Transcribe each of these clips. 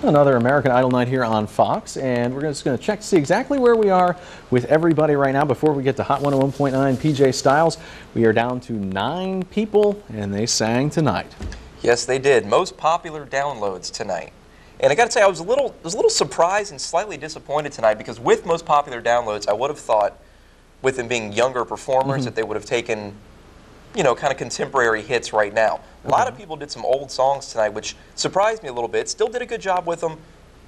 Another American Idol night here on Fox, and we're just going to check to see exactly where we are with everybody right now before we get to Hot 101.9 PJ Styles. We are down to 9 people, and they sang tonight. Yes, they did. Most popular downloads tonight. And I got to say, I was a little surprised and slightly disappointed tonight because with most popular downloads, I would have thought, with them being younger performers, that they would have taken, you know, kind of contemporary hits right now. A lot of people did some old songs tonight, which surprised me a little bit. Still did a good job with them,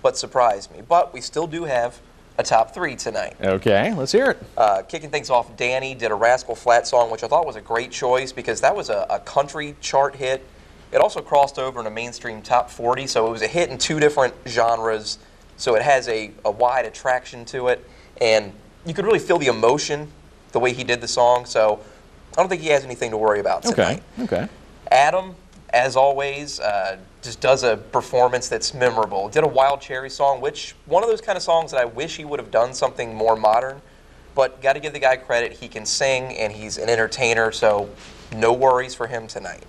but surprised me. But we still do have a top 3 tonight. Okay, let's hear it. Kicking things off, Danny did a Rascal Flatts song, which I thought was a great choice because that was a country chart hit. It also crossed over in a mainstream top 40, so it was a hit in 2 different genres. So it has a wide attraction to it, and you could really feel the emotion the way he did the song. So I don't think he has anything to worry about tonight. Okay. Adam, as always, just does a performance that's memorable. Did a Wild Cherry song, which one of those kind of songs that I wish he would have done something more modern, but got to give the guy credit. He can sing and he's an entertainer, so no worries for him tonight.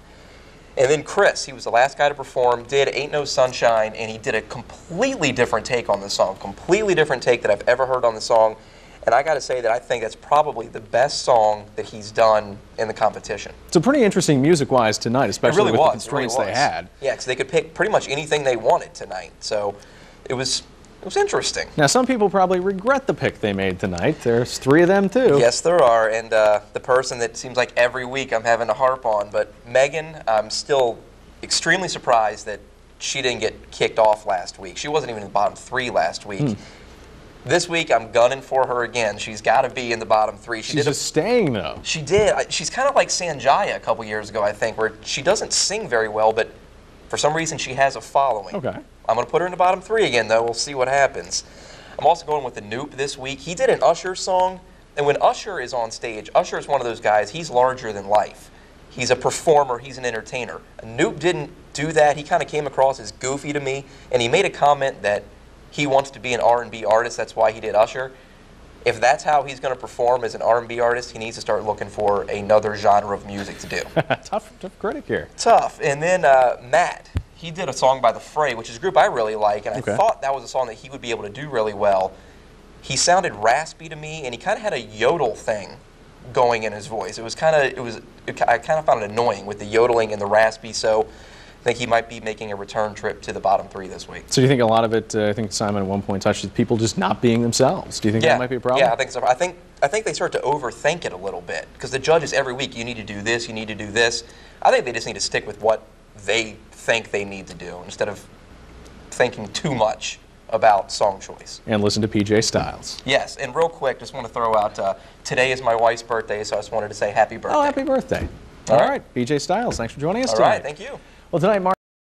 And then Chris, he was the last guy to perform, did Ain't No Sunshine, and he did a completely different take on the song, completely different take that I've ever heard on the song. And I got to say that I think that's probably the best song that he's done in the competition. So pretty interesting music-wise tonight, especially with the constraints they had. Yeah, because they could pick pretty much anything they wanted tonight. So it was interesting. Now, some people probably regret the pick they made tonight. There's 3 of them, too. Yes, there are. And the person that seems like every week I'm having to harp on, but Megan, I'm still extremely surprised that she didn't get kicked off last week. She wasn't even in the bottom 3 last week. This week, I'm gunning for her again. She's got to be in the bottom 3. She's just staying, though. She did. She's kind of like Sanjaya a couple years ago, I think, where she doesn't sing very well, but for some reason she has a following. Okay. I'm going to put her in the bottom 3 again, though. We'll see what happens. I'm also going with the Noop this week. He did an Usher song, and when Usher is on stage, Usher is one of those guys, he's larger than life. He's a performer. He's an entertainer. Noop didn't do that. He kind of came across as goofy to me, and he made a comment that he wants to be an R&B artist. That's why he did Usher. If that's how he's going to perform as an R&B artist, he needs to start looking for another genre of music to do. Tough critic here. Tough. And then Matt, he did a song by The Fray, which is a group I really like, and I thought that was a song that he would be able to do really well. He sounded raspy to me, and he kind of had a yodel thing going in his voice. I kind of found it annoying with the yodeling and the raspy, so I think he might be making a return trip to the bottom 3 this week. So do you think a lot of it, I think Simon at one point touched people just not being themselves? Do you think that might be a problem? Yeah, I think so. I think they start to overthink it a little bit because the judges every week, you need to do this, you need to do this. I think they just need to stick with what they think they need to do instead of thinking too much about song choice. And listen to PJ Styles. Yes, and real quick, just want to throw out, today is my wife's birthday, so I just wanted to say happy birthday. Oh, happy birthday. All right, PJ Styles, thanks for joining us tonight. All right, thank you. Well, tonight, Mark.